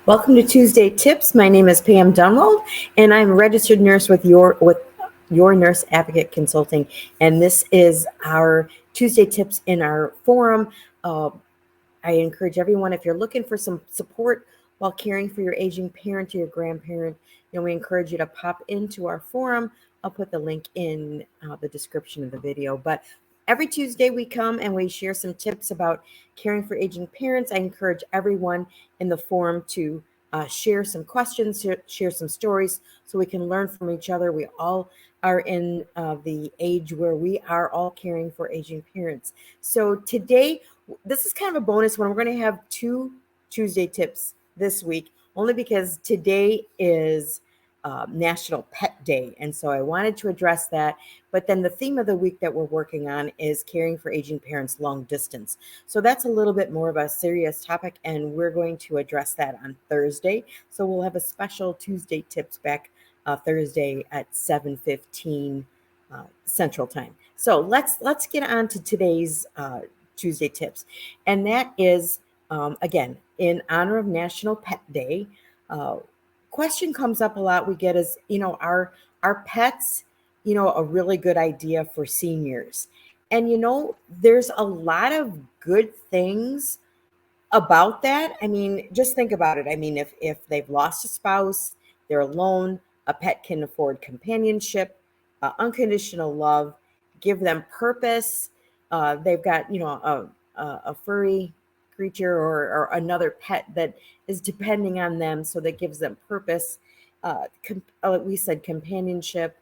Welcome to Tuesday Tips. My name is Pam Dunwald, and I'm a registered nurse with your Nurse Advocate Consulting. And this is our Tuesday Tips in our forum. Uh, I encourage everyone, if you're looking for some support while caring for your aging parent or your grandparent, we encourage you to pop into our forum. I'll put the link in the description of the video. But every Tuesday we come and we share some tips about caring for aging parents. I encourage everyone in the forum to share some questions, share some stories so we can learn from each other. We all are in the age where we are all caring for aging parents. So today, this is kind of a bonus one. We're going to have 2 Tuesday tips this week, only because today is National Pet Day. And so I wanted to address that. But then the theme of the week that we're working on is caring for aging parents long distance. So that's a little bit more of a serious topic, and we're going to address that on Thursday. So we'll have a special Tuesday tips back Thursday at 7:15 Central Time. So let's get on to today's Tuesday tips, and that is again in honor of National Pet Day. Question comes up a lot we get is, our pets, a really good idea for seniors. And there's a lot of good things about that. I mean, just think about it. I mean, if they've lost a spouse, they're alone, a pet can afford companionship, unconditional love, give them purpose. They've got, a furry creature or another pet that is depending on them, so that gives them purpose. We said companionship,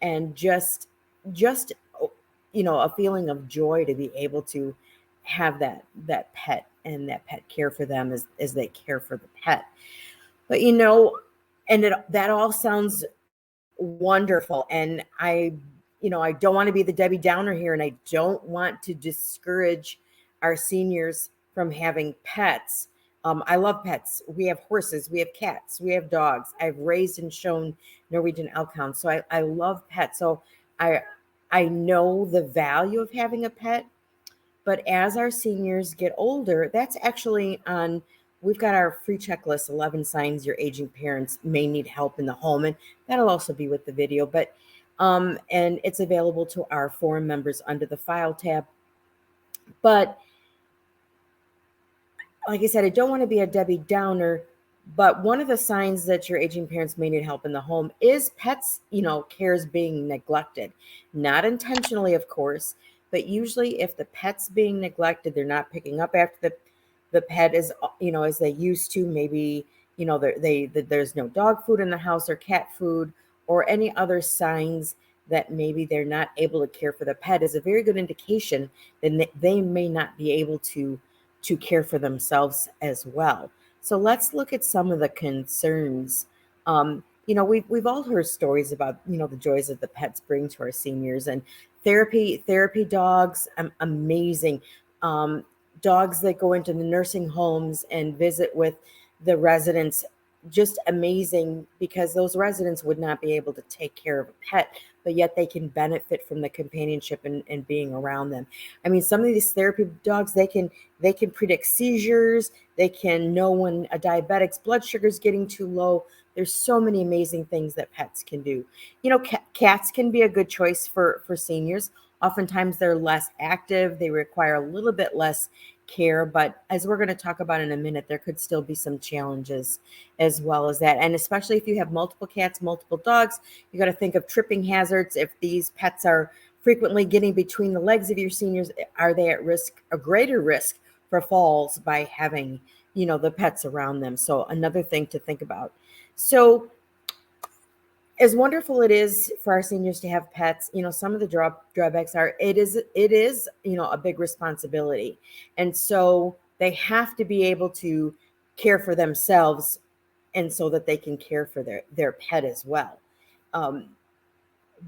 and just a feeling of joy to be able to have that pet, and that pet care for them as they care for the pet. But that all sounds wonderful, and I don't want to be the Debbie Downer here, and I don't want to discourage our seniors from having pets. I love pets. We have horses, we have cats, we have dogs. I've raised and shown Norwegian elk hounds, so I love pets. So I know the value of having a pet. But as our seniors get older, that's actually we've got our free checklist, 11 signs your aging parents may need help in the home. And that'll also be with the video. But and it's available to our forum members under the file tab. But like I said, I don't want to be a Debbie Downer, but one of the signs that your aging parents may need help in the home is pets, cares being neglected. Not intentionally, of course, but usually if the pet's being neglected, they're not picking up after the pet as they used to. Maybe, there's no dog food in the house or cat food or any other signs that maybe they're not able to care for the pet is a very good indication that they may not be able to care for themselves as well. So let's look at some of the concerns. We've all heard stories about the joys that the pets bring to our seniors, and therapy dogs, amazing. Dogs that go into the nursing homes and visit with the residents, just amazing, because those residents would not be able to take care of a pet, but yet they can benefit from the companionship and being around them. I mean, some of these therapy dogs, they can predict seizures. They can know when a diabetic's blood sugar is getting too low. There's so many amazing things that pets can do. Cats can be a good choice for seniors. Oftentimes they're less active. They require a little bit less care, but as we're going to talk about in a minute, there could still be some challenges as well as that. And especially if you have multiple cats, multiple dogs, you got to think of tripping hazards. If these pets are frequently getting between the legs of your seniors, are they at risk, a greater risk for falls by having, the pets around them? So another thing to think about. So as wonderful it is for our seniors to have pets, some of the drawbacks are it is a big responsibility. And so they have to be able to care for themselves, and so that they can care for their pet as well.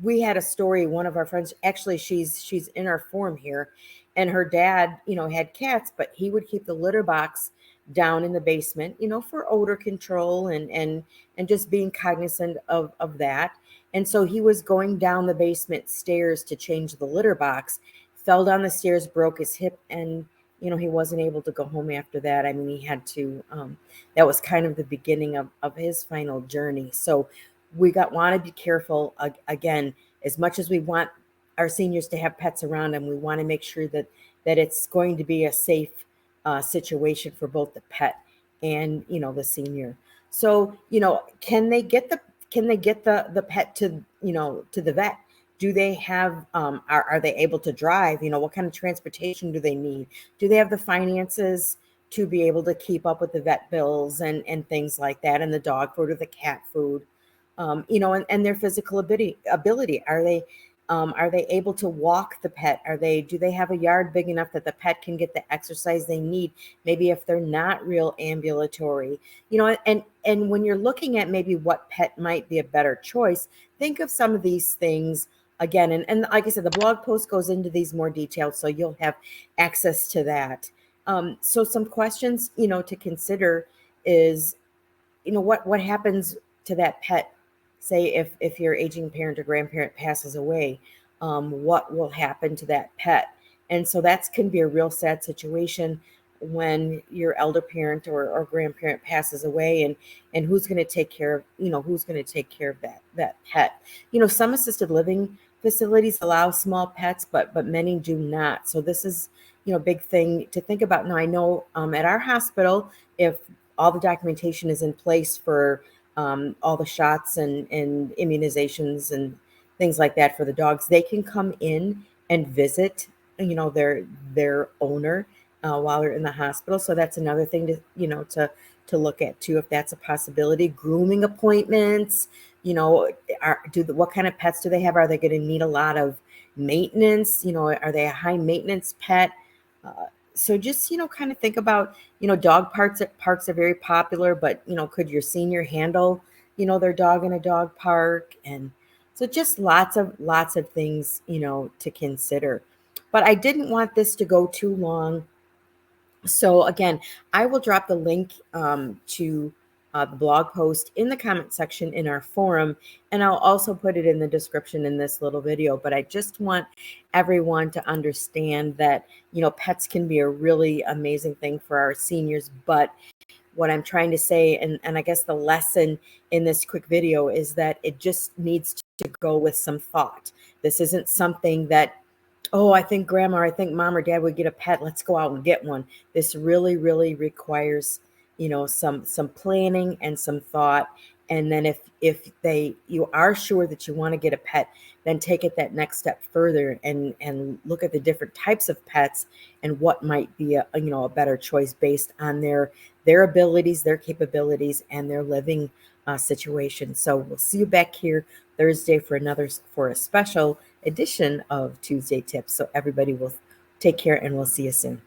We had a story, one of our friends, actually she's in our forum here, and her dad, had cats, but he would keep the litter box down in the basement, for odor control and just being cognizant of that. And so he was going down the basement stairs to change the litter box, fell down the stairs, broke his hip, and he wasn't able to go home after that. I mean, he had to, that was kind of the beginning of his final journey. So want to be careful again, as much as we want our seniors to have pets around them, we want to make sure that it's going to be a safe situation for both the pet and, the senior. So, can they get the pet to, to the vet? Do they have, are they able to drive? What kind of transportation do they need? Do they have the finances to be able to keep up with the vet bills and things like that, and the dog food or the cat food? And their physical ability. Are they able to walk the pet? Do they have a yard big enough that the pet can get the exercise they need? Maybe if they're not real ambulatory, and when you're looking at maybe what pet might be a better choice, think of some of these things again. And like I said, the blog post goes into these more details, so you'll have access to that. So some questions, to consider is, what happens to that pet, say if your aging parent or grandparent passes away, what will happen to that pet? And so that can be a real sad situation when your elder parent or grandparent passes away, and who's going to take care of that pet. Some assisted living facilities allow small pets, but many do not. So this is, a big thing to think about. Now I know at our hospital, if all the documentation is in place for all the shots and immunizations and things like that for the dogs, they can come in and visit, their owner while they're in the hospital. So that's another thing to look at too, if that's a possibility. Grooming appointments, what kind of pets do they have? Are they going to need a lot of maintenance? Are they a high maintenance pet? So just, kind of think about, dog parks are very popular, but, could your senior handle, their dog in a dog park? And so just lots of things, to consider. But I didn't want this to go too long. So again, I will drop the link to the blog post in the comment section in our forum, and I'll also put it in the description in this little video. But I just want everyone to understand that, pets can be a really amazing thing for our seniors. But what I'm trying to say, and I guess the lesson in this quick video, is that it just needs to go with some thought. This isn't something that, oh, I think mom or dad would get a pet, let's go out and get one. This really, really requires, some planning and some thought. And then if you are sure that you want to get a pet, then take it that next step further and look at the different types of pets and what might be a better choice based on their abilities, their capabilities, and their living situation. So we'll see you back here Thursday for a special edition of Tuesday Tips. So everybody will take care, and we'll see you soon.